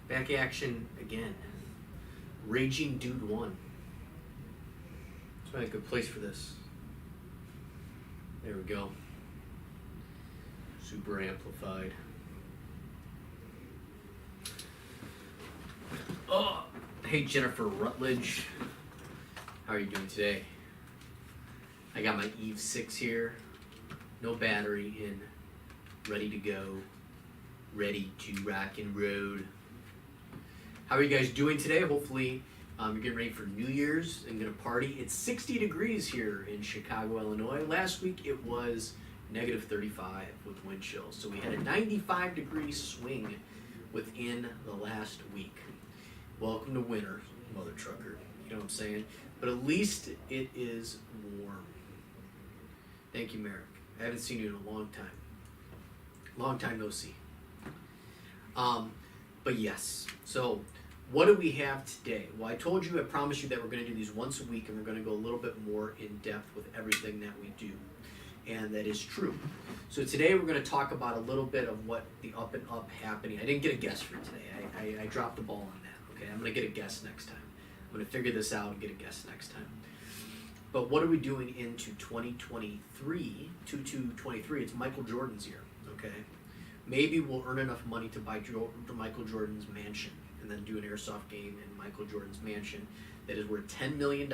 Back action again. Raging Dude 1. It's probably a good place for this. There we go. Super amplified. Oh, hey Jennifer Rutledge. How are you doing today? I got my Eve 6 here. No battery in. Ready to go. Ready to rock and roll. How are you guys doing today? Hopefully you're getting ready for New Year's and gonna party. It's 60 degrees here in Chicago, Illinois. Last week it was negative 35 with wind chills. So we had a 95-degree swing within the last week. Welcome to winter, mother trucker. You know what I'm saying? But at least it is warm. Thank you, Merrick. I haven't seen you in a long time. Long time no see. But yes, so what do we have today? Well, I told you, I promised you that we're going to do these once a week, and we're going to go a little bit more in depth with everything that we do. And that is true. So today we're going to talk about a little bit of what the up and up happening. I didn't get a guest for today. I dropped the ball on that. Okay, I'm going to get a guest next time. I'm going to figure this out and get a guest next time. But what are we doing into 2023? 22-23. It's Michael Jordan's year. Okay, maybe we'll earn enough money to buy Michael Jordan's mansion and then do an airsoft game in Michael Jordan's mansion that is worth $10 million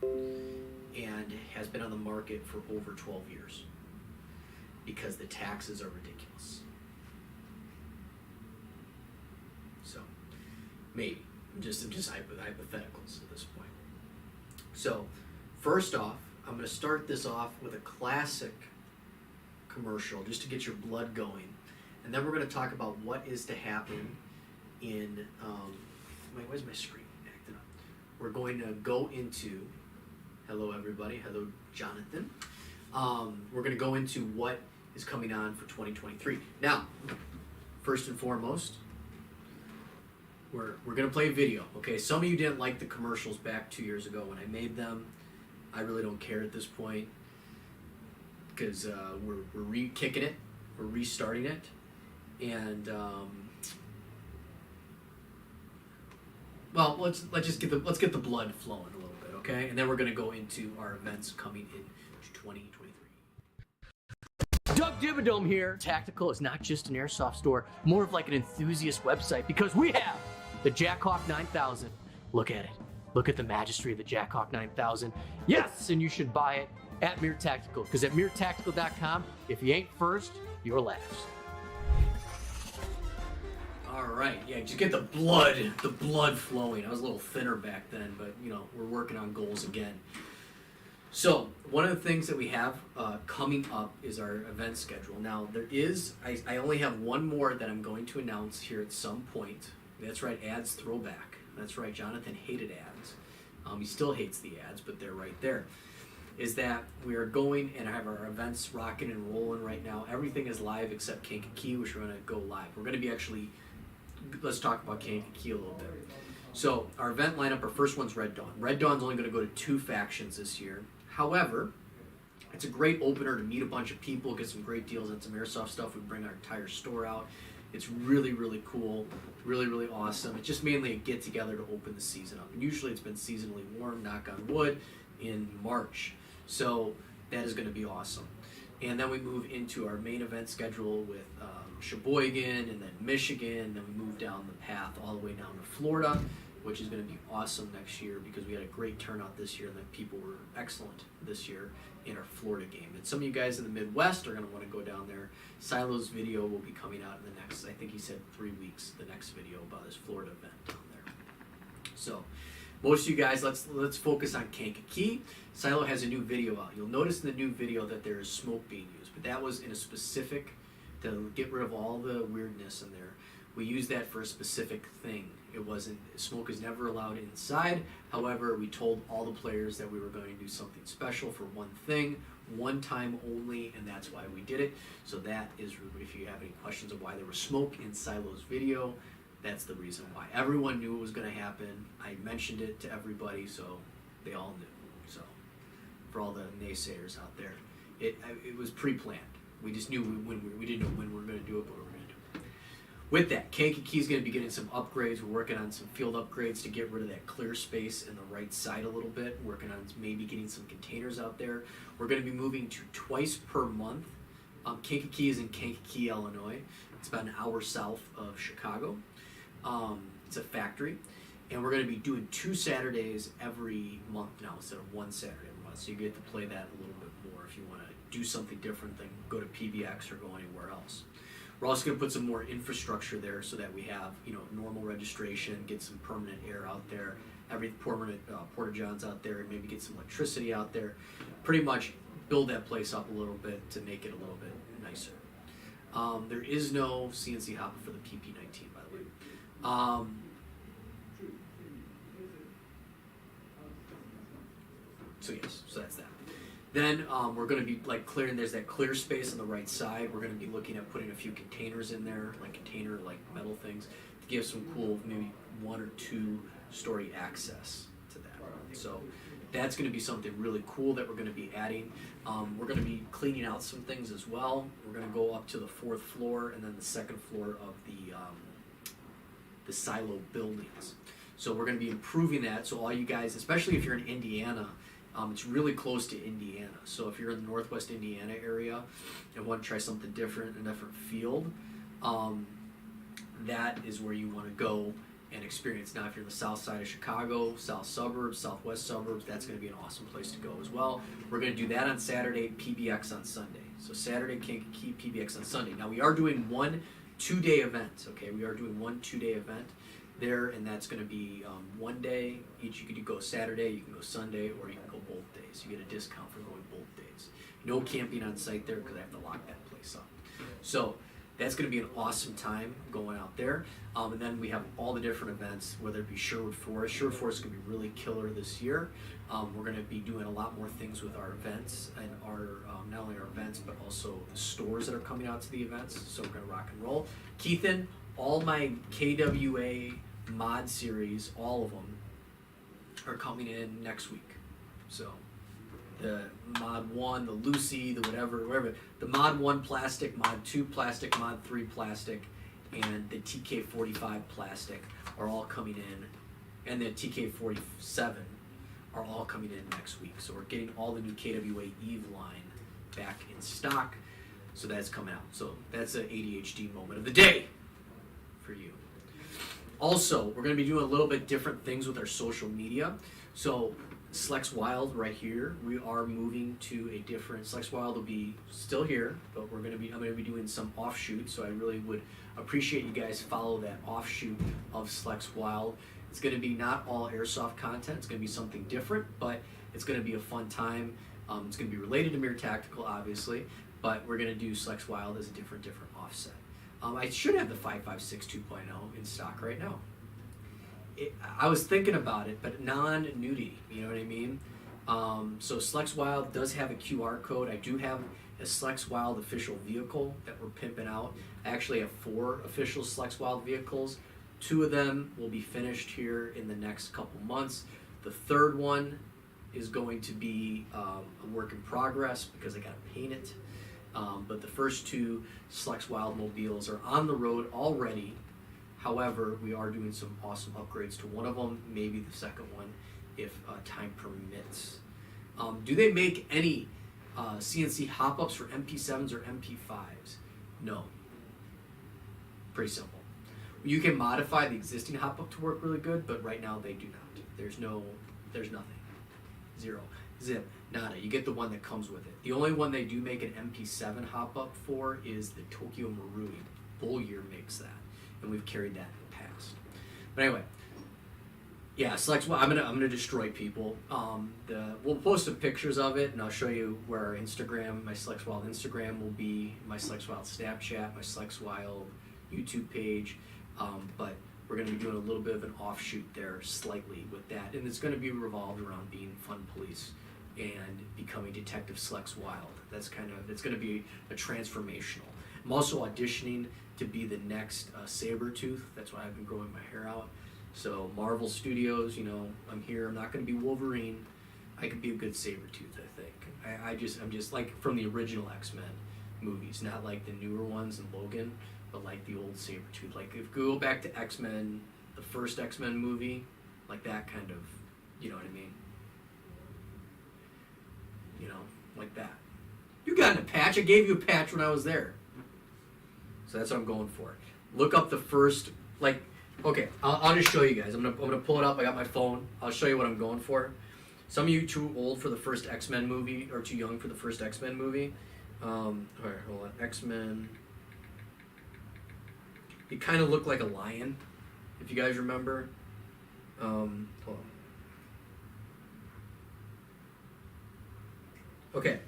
and has been on the market for over 12 years because the taxes are ridiculous. So maybe I'm just hypotheticals at this point. So first off, I'm going to start this off with a classic commercial just to get your blood going, and then we're going to talk about what is to happen in where's my screen acting up? We're going to go into hello everybody, hello Jonathan. We're going to go into what is coming on for 2023. Now, first and foremost, we're going to play a video. Okay, some of you didn't like the commercials back 2 years ago when I made them. I really don't care at this point because we're re-kicking it, we're restarting it, and well, let's get the blood flowing a little bit, okay? And then we're going to go into our events coming in 2023. Doug Dimmadome here. Tactical is not just an airsoft store, more of like an enthusiast website because we have the Jackhawk 9000. Look at it. Look at the majesty of the Jackhawk 9000. Yes, and you should buy it at Mere Tactical, because at MereTactical.com, if you ain't first, you're last. All right, yeah, just get the blood flowing. I was a little thinner back then, but you know, we're working on goals again. So one of the things that we have coming up is our event schedule. Now there is, I only have one more that I'm going to announce here at some point. That's right, ads throwback. That's right, Jonathan hated ads. He still hates the ads, but they're right there. Is that we are going and have our events rocking and rolling right now. Everything is live except Kankakee, which we're going to go live. We're going to be actually, let's talk about Kankakee a little bit. So our event lineup, our first one's Red Dawn. Red Dawn's only going to go to 2 factions this year. However, it's a great opener to meet a bunch of people, get some great deals on some airsoft stuff. We bring our entire store out. It's really, really cool, really, really awesome. It's just mainly a get-together to open the season up. And usually it's been seasonally warm, knock on wood, in March. So that is going to be awesome. And then we move into our main event schedule with Sheboygan and then Michigan. Then we move down the path all the way down to Florida, which is going to be awesome next year because we had a great turnout this year and the people were excellent this year in our Florida game. And some of you guys in the Midwest are going to want to go down there. Silo's video will be coming out in the next, I think he said 3 weeks, the next video about his Florida event down there. So most of you guys, let's focus on Kankakee. Silo has a new video out. You'll notice in the new video that there is smoke being used, but that was in a specific, to get rid of all the weirdness in there. We used that for a specific thing. It wasn't, smoke is never allowed inside. However, we told all the players that we were going to do something special for one thing, one time only, and that's why we did it. So that is, if you have any questions of why there was smoke in Silo's video, that's the reason why. Everyone knew it was going to happen. I mentioned it to everybody, so they all knew. So for all the naysayers out there, it was pre-planned. We just knew we didn't know when we were going to do it, but we were going to do it. with that, Kankakee is going to be getting some upgrades. We're working on some field upgrades to get rid of that clear space in the right side a little bit. Working on maybe getting some containers out there. We're going to be moving to twice per month. Kankakee is in Kankakee, Illinois. It's about an hour south of Chicago. It's a factory. And we're going to be doing 2 Saturdays every month now instead of 1 Saturday a month. So you get to play that a little bit more if you want to do something different than go to PBX or go anywhere else. We're also going to put some more infrastructure there so that we have, normal registration, get some permanent air out there, every permanent porta-johns out there, and maybe get some electricity out there. Pretty much build that place up a little bit to make it a little bit nicer. There is no CNC hopper for the PP19, by the way. So yes, so that's that. Then we're going to be clearing. There's that clear space on the right side. We're going to be looking at putting a few containers in there, like metal things, to give some cool, maybe 1 or 2 story access to that. So that's going to be something really cool that we're going to be adding. We're going to be cleaning out some things as well. We're going to go up to the 4th floor and then the 2nd floor of the silo buildings. So we're going to be improving that. So all you guys, especially if you're in Indiana. It's really close to Indiana. So if you're in the Northwest Indiana area and want to try something different, a different field, that is where you want to go and experience. Now, if you're in the south side of Chicago, south suburbs, southwest suburbs, that's going to be an awesome place to go as well. We're going to do that on Saturday, PBX on Sunday. So Saturday, Kankakee, PBX on Sunday. Now, we are doing 1 2-day event, okay? We are doing 1 2-day event there, and that's going to be 1 day each. You can go Saturday, you can go Sunday, or you can go both days. You get a discount for going both days. No camping on site there because I have to lock that place up. So that's going to be an awesome time going out there. And then we have all the different events, whether it be Sherwood Forest. Sherwood Forest is going to be really killer this year. We're going to be doing a lot more things with our events and our not only our events but also the stores that are coming out to the events. So we're going to rock and roll. Keithan, all my KWA mod series, all of them, are coming in next week. So the mod 1, the Lucy, the whatever, the mod 1 plastic, mod 2 plastic, mod 3 plastic, and the TK45 plastic are all coming in, and the TK47 are all coming in next week. So we're getting all the new KWA Eve line back in stock. So that's coming out. So that's an ADHD moment of the day for you. Also, we're going to be doing a little bit different things with our social media. So Slex Wild right here, we are moving to a different, Slex Wild will be still here, but I'm going to be doing some offshoots. So I really would appreciate you guys follow that offshoot of Slex Wild. It's going to be not all airsoft content. It's going to be something different, but it's going to be a fun time. It's going to be related to Mere Tactical, obviously, but we're going to do Slex Wild as a different offset. I should have the 5.56 2.0 in stock right now. I was thinking about it, but non-nudity, you know what I mean? So Slex Wild does have a QR code. I do have a Slex Wild official vehicle that we're pimping out. I actually have 4 official Slex Wild vehicles. 2 of them will be finished here in the next couple months. The 3rd one is going to be a work in progress because I got to paint it. But the first 2 Slex Wild mobiles are on the road already. However, we are doing some awesome upgrades to one of them, maybe the second one, if time permits. Do they make any CNC hop-ups for MP7s or MP5s? No. Pretty simple. You can modify the existing hop-up to work really good, but right now they do not. There's nothing. 0. Zip. Nada. You get the one that comes with it. The only one they do make an MP7 hop-up for is the Tokyo Marui. Bullyear makes that, and we've carried that in the past. But anyway, yeah, Slex. I'm gonna destroy people. We'll post some pictures of it, and I'll show you where our Instagram, my Slex Wild Instagram will be, my Slex Wild Snapchat, my Slex Wild YouTube page. But we're going to be doing a little bit of an offshoot there slightly with that, and it's going to be revolved around being fun police and becoming Detective Slex Wild. It's going to be a transformational. I'm also auditioning to be the next Sabretooth. That's why I've been growing my hair out. So Marvel Studios, I'm here. I'm not going to be Wolverine. I could be a good Sabretooth, I think. I'm just like from the original X-Men movies, not like the newer ones in Logan, but like the old Sabretooth. Like if we go back to X-Men, the first X-Men movie, like that kind of, you know what I mean? You know, like that. You got a patch. I gave you a patch when I was there. So that's what I'm going for. Look up the first, like, okay, I'll just show you guys. I'm gonna pull it up. I got my phone. I'll show you what I'm going for. Some of you too old for the first X-Men movie, or too young for the first X-Men movie. All right, hold on. X-Men. He kind of looked like a lion, if you guys remember. Hold on. Okay.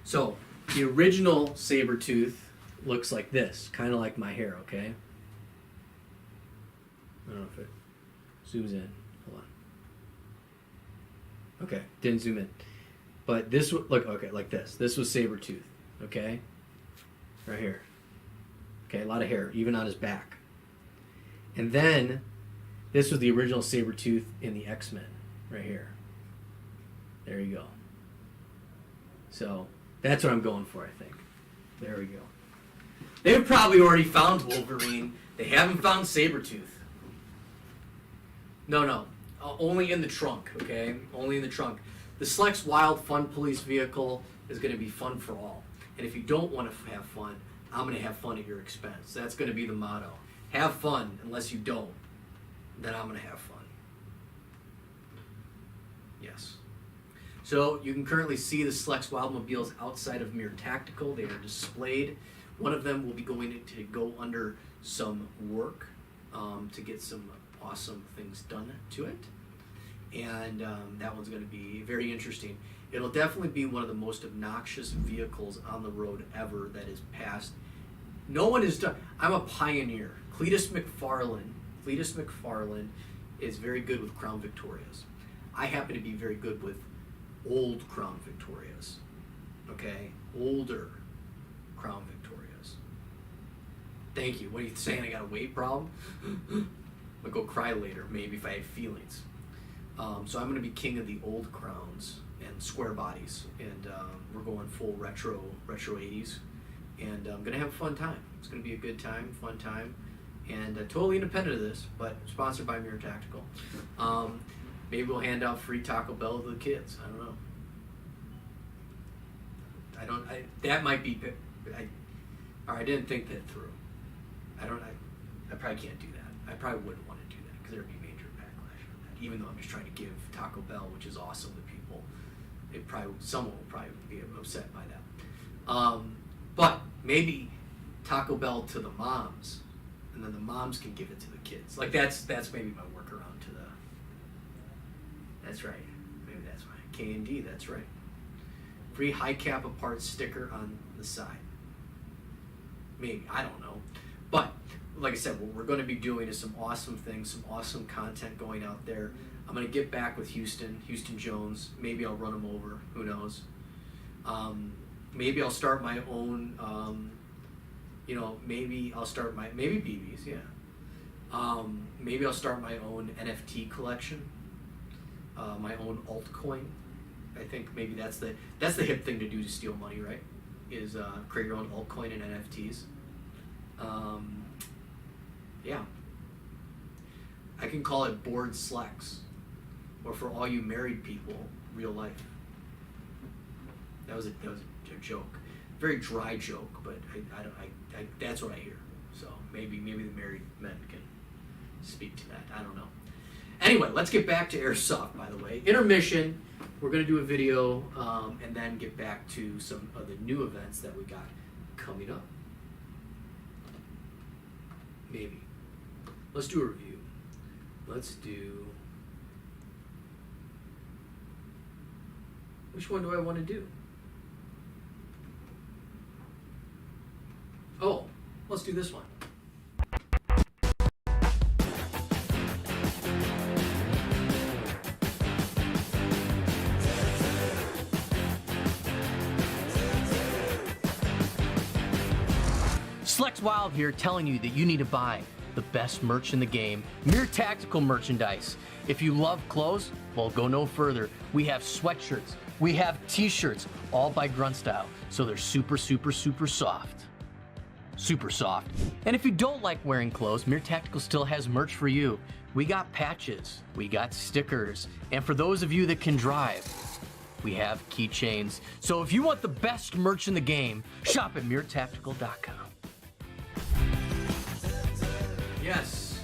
So, the original Sabretooth looks like this, kind of like my hair, okay? I don't know if it zooms in. Hold on. Okay, didn't zoom in. But this would look okay, like this. This was Sabretooth, okay? Right here. Okay, a lot of hair, even on his back. And then this was the original Sabretooth in the X-Men, right here. There you go. So that's what I'm going for, I think. There we go. They've probably already found Wolverine. They haven't found Sabretooth. No. Only in the trunk, okay? Only in the trunk. The Slex Wild Fun Police vehicle is going to be fun for all. And if you don't want to have fun, I'm going to have fun at your expense. That's going to be the motto. Have fun unless you don't. Then I'm going to have fun. Yes. So you can currently see the Slex Wildmobiles outside of Mere Tactical. They are displayed. One of them will be going to go under some work to get some awesome things done to it. And that one's going to be very interesting. It'll definitely be one of the most obnoxious vehicles on the road ever that is passed. No one has done. I'm a pioneer. Cletus McFarlane is very good with Crown Victorias. I happen to be very good with old Crown Victorias. Okay? Older Crown Victorias. Thank you. What are you saying? I got a weight problem? I'll go cry later, maybe, if I have feelings. So I'm going to be king of the old crowns and square bodies, and we're going full retro 80s, and I'm going to have a fun time. It's going to be a good time, fun time, and totally independent of this, but sponsored by Mere Tactical. Maybe we'll hand out free Taco Bell to the kids. I don't know. That might be. I didn't think that through. I probably can't do that. I probably wouldn't want to do that because there'd be major backlash on that. Even though I'm just trying to give Taco Bell, which is awesome to people, someone will probably be upset by that. But maybe Taco Bell to the moms, and then the moms can give it to the kids. Like that's maybe my workaround to the. That's right. Maybe that's why K&D. That's right. Free high cap apart sticker on the side. Maybe, I don't know. But like I said, what we're going to be doing is some awesome things, some awesome content going out there. I'm going to get back with Houston Jones. Maybe I'll run him over. Who knows? Maybe I'll start my own. Maybe BBs. Yeah. Maybe I'll start my own NFT collection. My own altcoin. I think maybe that's the hip thing to do to steal money, right? Is create your own altcoin and NFTs. Yeah. I can call it bored Slex, or for all you married people, real life. That was a joke, very dry joke, but I that's what I hear. So maybe the married men can speak to that. I don't know. Anyway, let's get back to Airsoft, by the way. Intermission, we're going to do a video and then get back to some of the new events that we got coming up. Maybe. Let's do a review. Let's do... Which one do I want to do? Oh, let's do this one. Slex Wild here, telling you that you need to buy the best merch in the game, Mere Tactical merchandise. If you love clothes, well, go no further. We have sweatshirts, we have t-shirts, all by Grunt Style, so they're super, super, super soft. super soft. And if you don't like wearing clothes, Mere Tactical still has merch for you. We got patches, we got stickers, and for those of you that can drive, we have keychains. So if you want the best merch in the game, shop at MireTactical.com. Yes,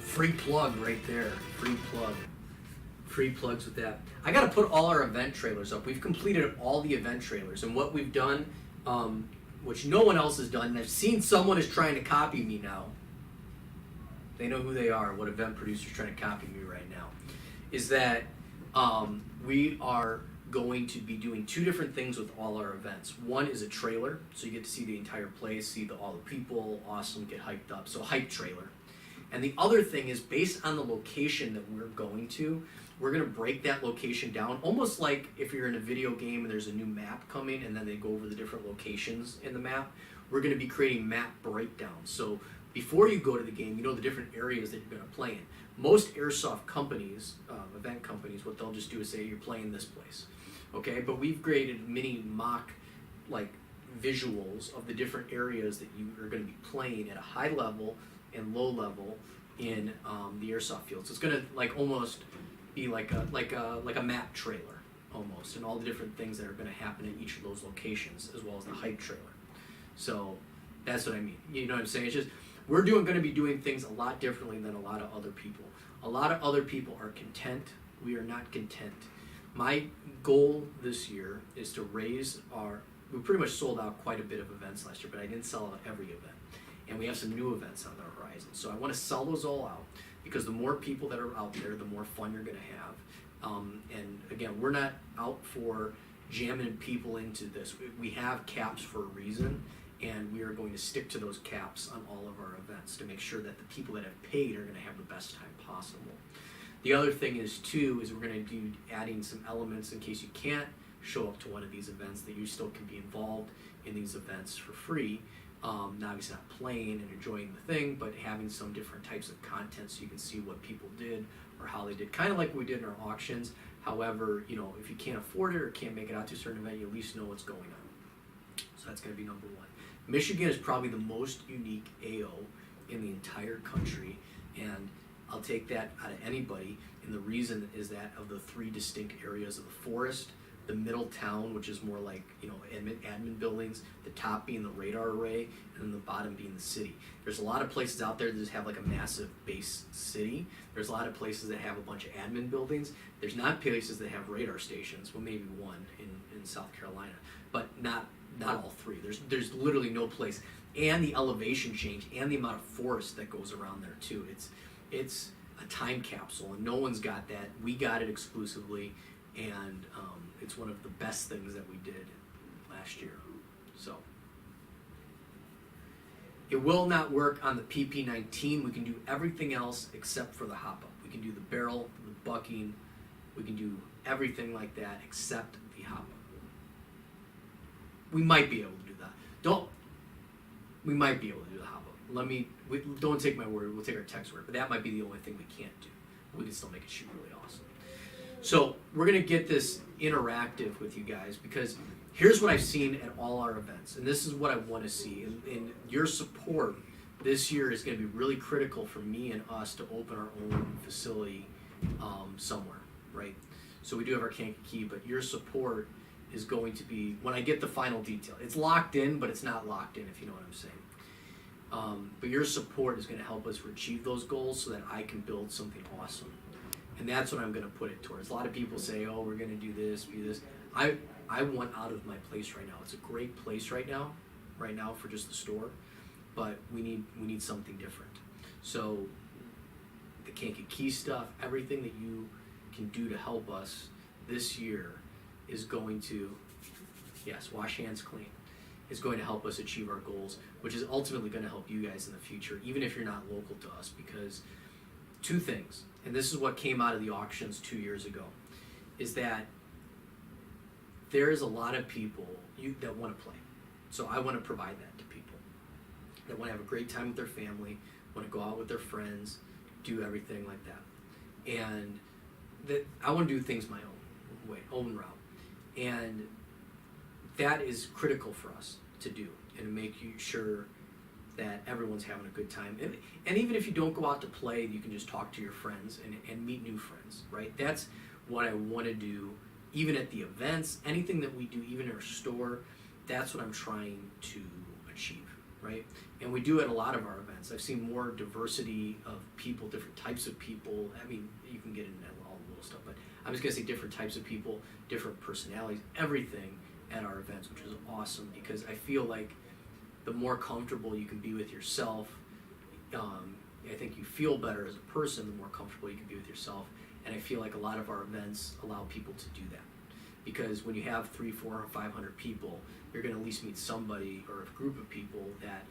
free plug right there, free plug. Free plugs with that. I got to put all our event trailers up. We've completed all the event trailers, and what we've done, which no one else has done, and I've seen someone is trying to copy me now. They know who they are, what event producer's trying to copy me right now, is that we are going to be doing two different things with all our events. One is a trailer, so you get to see the entire place, see all the people, awesome, get hyped up, so hype trailer. And the other thing is based on the location that we're going to, we're going to break that location down, almost like if you're in a video game and there's a new map coming and then they go over the different locations in the map. We're going to be creating map breakdowns. So before you go to the game, you know the different areas that you're going to play in. Most airsoft companies, event companies, what they'll just do is say you're playing this place. Okay, but we've created mini mock like visuals of the different areas that you are going to be playing at a high level and low level in the airsoft field. So it's going to like almost be like a map trailer almost, and all the different things that are going to happen in each of those locations, as well as the hype trailer. So that's what I mean. You know what I'm saying? It's just we're going to be doing things a lot differently than a lot of other people. A lot of other people are content. We are not content. My goal this year is to raise our. We pretty much sold out quite a bit of events last year, but I didn't sell out every event, and we have some new events on the horizon. So I want to sell those all out. Because the more people that are out there, the more fun you're going to have. And again, we're not out for jamming people into this. We have caps for a reason, and we are going to stick to those caps on all of our events to make sure that the people that have paid are going to have the best time possible. The other thing is, too, is we're going to do adding some elements in case you can't show up to one of these events, that you still can be involved in these events for free. Not obviously not playing and enjoying the thing, but having some different types of content so you can see what people did or how they did, kind of like we did in our auctions. However, you know, if you can't afford it or can't make it out to a certain event, you at least know what's going on. So that's going to be number one. Michigan is probably the most unique AO in the entire country, and I'll take that out of anybody, and the reason is that of the three distinct areas of the forest, the middle town, which is more like, you know, admin buildings, the top being the radar array, and then the bottom being the city. There's a lot of places out there that just have like a massive base city. There's a lot of places that have a bunch of admin buildings. There's not places that have radar stations. Well, maybe one in South Carolina, but not all three. There's literally no place. And the elevation change and the amount of forest that goes around there too. It's a time capsule, and no one's got that. We got it exclusively, and it's one of the best things that we did last year. So it will not work on the PP19. We can do everything else except for the hop-up. We can do the barrel, the bucking, we can do everything like that except the hop-up. We might be able to do that. We might be able to do the hop-up. Don't take my word, we'll take our text word, but that might be the only thing we can't do. We can still make it shoot really awesome. So we're going to get this interactive with you guys, because here's what I've seen at all our events, and this is what I want to see. And your support this year is going to be really critical for me and us to open our own facility somewhere, right? So we do have our Kankakee, but your support is going to be, when I get the final detail, it's locked in, but it's not locked in, if you know what I'm saying. But your support is going to help us achieve those goals so that I can build something awesome. And that's what I'm going to put it towards. A lot of people say, oh, we're going to do this. I want out of my place right now. It's a great place right now for just the store, but we need something different. So the Kankakee stuff, everything that you can do to help us this year is going to, yes, wash hands clean, is going to help us achieve our goals, which is ultimately going to help you guys in the future, even if you're not local to us, because two things, and this is what came out of the auctions 2 years ago, is that there is a lot of people that want to play. So I want to provide that to people that want to have a great time with their family, want to go out with their friends, do everything like that. And that I want to do things my own way, own route. And that is critical for us to do, and to make sure that everyone's having a good time. And even if you don't go out to play, you can just talk to your friends and meet new friends, right? That's what I want to do, even at the events, anything that we do, even in our store, that's what I'm trying to achieve, right? And we do at a lot of our events. I've seen more diversity of people, different types of people. I mean, you can get into all the little stuff, but I'm just gonna say different types of people, different personalities, everything at our events, which is awesome because I feel like the more comfortable you can be with yourself, I think you feel better as a person, the more comfortable you can be with yourself. And I feel like a lot of our events allow people to do that. Because when you have 300, 400, or 500 people, you're gonna at least meet somebody or a group of people that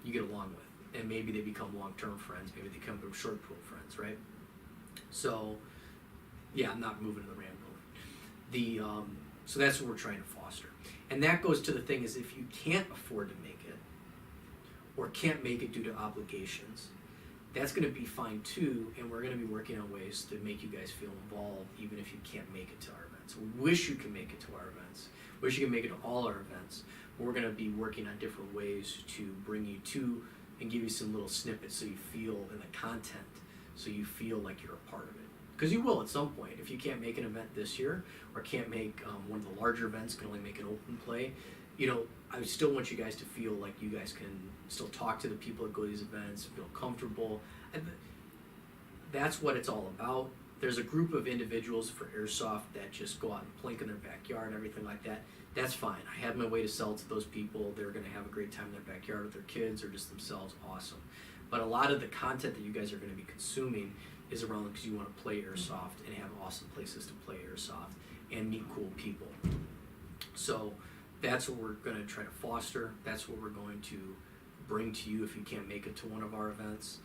you get along with. And maybe they become long-term friends, maybe they become short-term friends, right? So, yeah, I'm not moving to the rambling. So that's what we're trying to foster. And that goes to the thing is if you can't afford to make it, or can't make it due to obligations, that's going to be fine too, and we're going to be working on ways to make you guys feel involved even if you can't make it to our events. We wish you can make it to our events. Wish you can make it to all our events. We're going to be working on different ways to bring you to and give you some little snippets so you feel in the content, so you feel like you're a part of it. Because you will at some point. If you can't make an event this year, or can't make one of the larger events, can only make an open play, I still want you guys to feel like you guys can still talk to the people that go to these events, feel comfortable. And that's what it's all about. There's a group of individuals for airsoft that just go out and plink in their backyard and everything like that. That's fine. I have my way to sell to those people. They're going to have a great time in their backyard with their kids or just themselves. Awesome. But a lot of the content that you guys are going to be consuming is around because you want to play airsoft and have awesome places to play airsoft and meet cool people. So that's what we're going to try to foster. That's what we're going to bring to you if you can't make it to one of our events.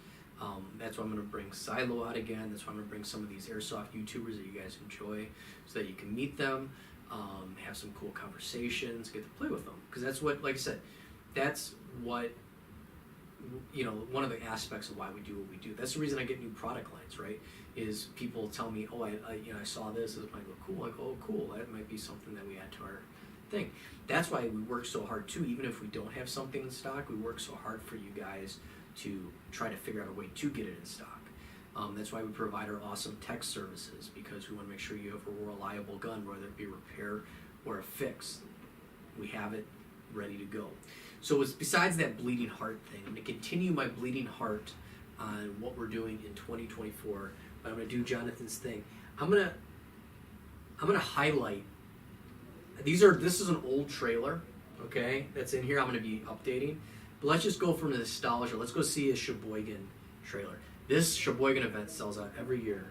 That's why I'm going to bring Silo out again. That's why I'm going to bring some of these airsoft YouTubers that you guys enjoy so that you can meet them, have some cool conversations, get to play with them. Because that's what, like I said, that's what, one of the aspects of why we do what we do. That's the reason I get new product lines, right? Is people tell me, oh, I saw this, it might look cool. I go, oh, cool, that might be something that we add to our thing. That's why we work so hard too. Even if we don't have something in stock, we work so hard for you guys to try to figure out a way to get it in stock. That's why we provide our awesome tech services, because we want to make sure you have a reliable gun, whether it be repair or a fix. We have it ready to go. So it's besides that bleeding heart thing, I'm going to continue my bleeding heart on what we're doing in 2024. But I'm going to do Jonathan's thing. I'm going to highlight. This is an old trailer, okay, that's in here. I'm going to be updating. But let's just go from the nostalgia. Let's go see a Sheboygan trailer. This Sheboygan event sells out every year.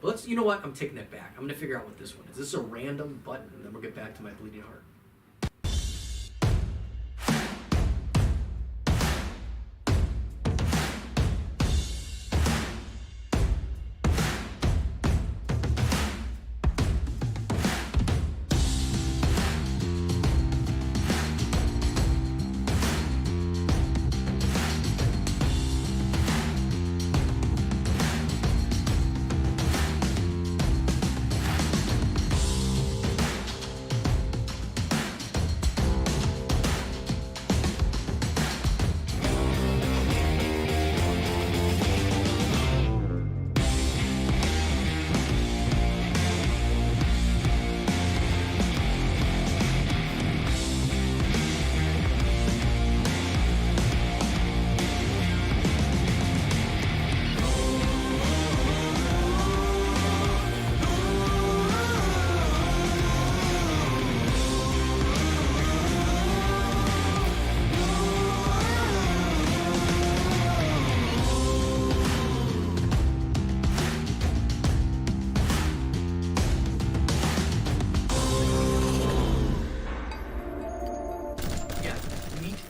But you know what? I'm taking that back. I'm going to figure out what this one is. This is a random button, and then we'll get back to my bleeding heart.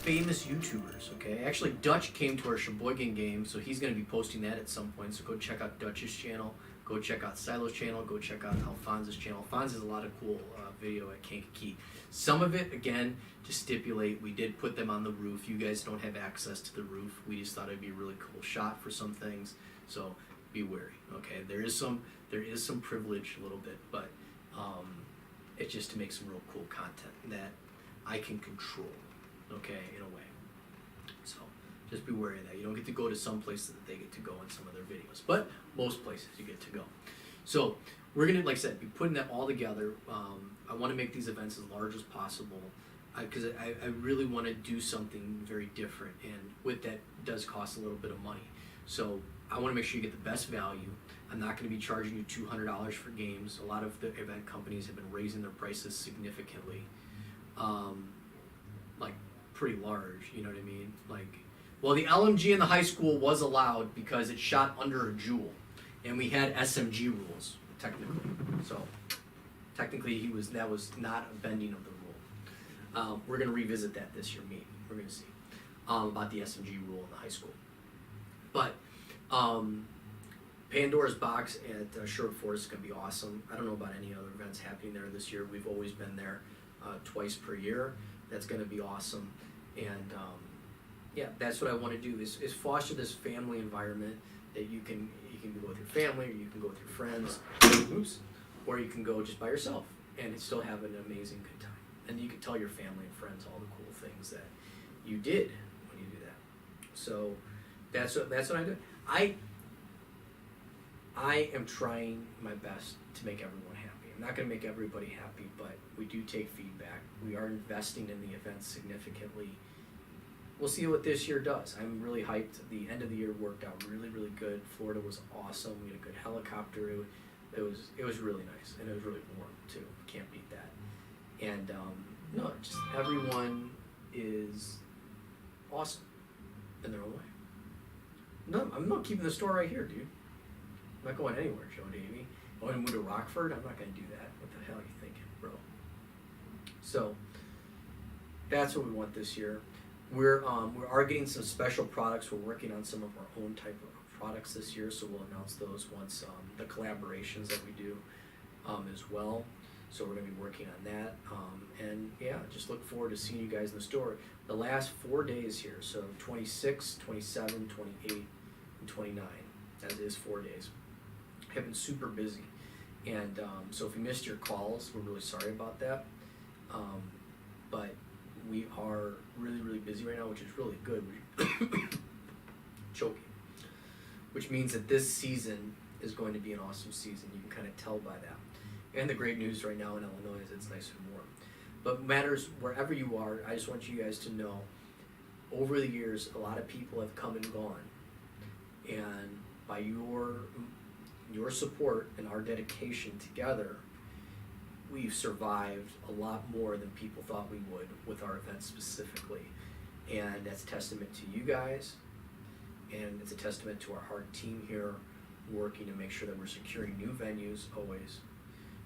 Famous YouTubers, okay? Actually, Dutch came to our Sheboygan game, so he's going to be posting that at some point. So go check out Dutch's channel, go check out Silo's channel, go check out Alphonse's channel. Alphonse has a lot of cool video at Kankakee. Some of it, again, to stipulate, we did put them on the roof. You guys don't have access to the roof. We just thought it'd be a really cool shot for some things, so be wary, okay? There is some privilege a little bit, but it's just to make some real cool content that I can control. Okay, in a way. Just be wary of that. You don't get to go to some places that they get to go in some of their videos, but most places you get to go. So we're gonna, like I said, be putting that all together. I want to make these events as large as possible because I really want to do something very different, and with that does cost a little bit of money. So I want to make sure you get the best value. I'm not going to be charging you $200 for games. A lot of the event companies have been raising their prices significantly, like pretty large. You know what I mean? Like, well, the LMG in the high school was allowed because it shot under a joule, and we had SMG rules technically. So technically, that was not a bending of the rule. We're going to revisit that this year, maybe. We're going to see about the SMG rule in the high school. But Pandora's Box at Sherwood Forest is going to be awesome. I don't know about any other events happening there this year. We've always been there twice per year. That's going to be awesome. And yeah, that's what I want to do is foster this family environment that you can go with your family, or you can go with your friends, or you can go just by yourself and still have an amazing good time. And you can tell your family and friends all the cool things that you did when you do that. So that's what I do. I am trying my best to make everyone happy. I'm not going to make everybody happy, but we do take feedback. We are investing in the event significantly. We'll see what this year does. I'm really hyped. The end of the year worked out really, really good. Florida was awesome. We had a good helicopter. It was really nice, and it was really warm too. Can't beat that. And no, just everyone is awesome in their own way. No, I'm not keeping the store right here, dude. I'm not going anywhere, Joe Davey. I want to move to Rockford? I'm not going to do that. What the hell are you thinking, bro? So that's what we want this year. We are getting some special products. We're working on some of our own type of products this year, so we'll announce those once the collaborations that we do as well. So we're going to be working on that. And yeah, just look forward to seeing you guys in the store. The last 4 days here, so 26, 27, 28, and 29. That is 4 days. Have been super busy. And so if you missed your calls, we're really sorry about that. But we are really, really busy right now, which is really good. Choking. Which means that this season is going to be an awesome season. You can kind of tell by that. And the great news right now in Illinois is it's nice and warm. But matters wherever you are, I just want you guys to know, over the years, a lot of people have come and gone. And by your support and our dedication together, we've survived a lot more than people thought we would with our events specifically. And that's a testament to you guys, and it's a testament to our hard team here working to make sure that we're securing new venues always.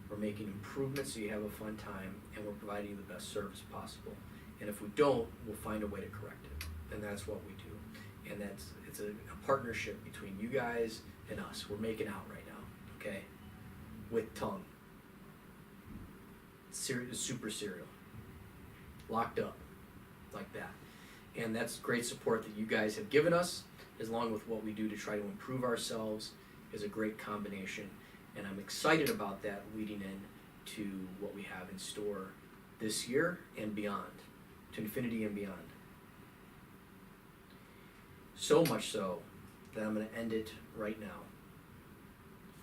We're making improvements so you have a fun time, and we're providing you the best service possible. And if we don't, we'll find a way to correct it. And that's what we do. And it's a partnership between you guys and us. We're making out right now, okay? With tongue. Super serial. Locked up. Like that. And that's great support that you guys have given us, along with what we do to try to improve ourselves, is a great combination. And I'm excited about that leading in to what we have in store this year and beyond, to infinity and beyond. So much so that I'm going to end it right now.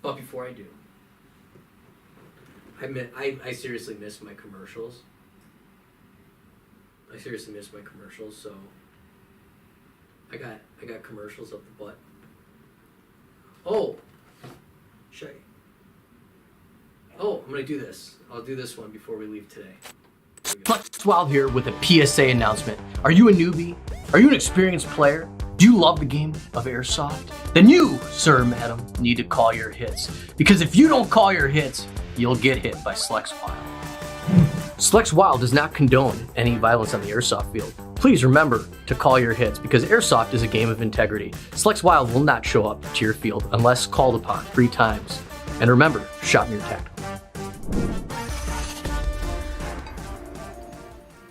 But before I do, I seriously miss my commercials. So I got commercials up the butt. Oh, I'm gonna do this. I'll do this one before we leave today. Flex Wild here with a PSA announcement. Are you a newbie? Are you an experienced player? Do you love the game of Airsoft? Then you, sir, madam, need to call your hits. Because if you don't call your hits, you'll get hit by Flex Wild. Flex Wild does not condone any violence on the airsoft field. Please remember to call your hits because airsoft is a game of integrity. Flex Wild will not show up to your field unless called upon 3 times. And remember, shop near tactical.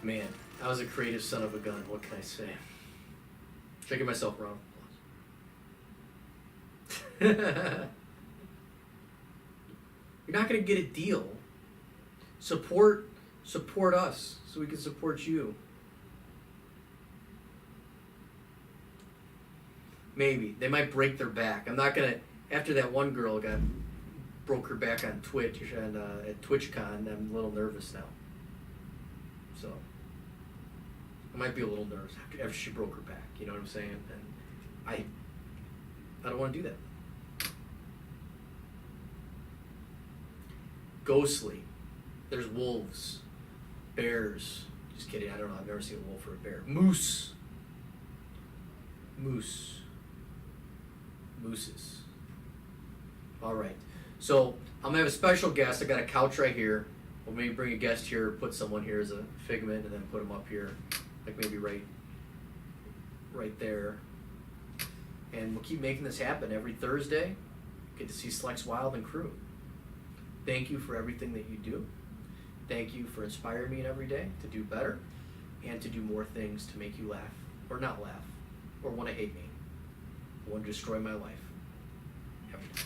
Man, I was a creative son of a gun. What can I say? Checking myself wrong. You're not going to get a deal. Support us so we can support you. Maybe. They might break their back. I'm not gonna. After that one girl broke her back on Twitch and at TwitchCon, I'm a little nervous now. So I might be a little nervous after she broke her back. You know what I'm saying? And I don't want to do that. Ghostly. There's wolves, bears. Just kidding. I don't know. I've never seen a wolf or a bear. Moose. Mooses. All right. So I'm gonna have a special guest. I got a couch right here. We'll maybe bring a guest here, put someone here as a figment, and then put them up here, like maybe right there. And we'll keep making this happen every Thursday. Get to see Slex Wild and crew. Thank you for everything that you do. Thank you for inspiring me every day to do better and to do more things to make you laugh, or not laugh, or want to hate me, or want to destroy my life every day.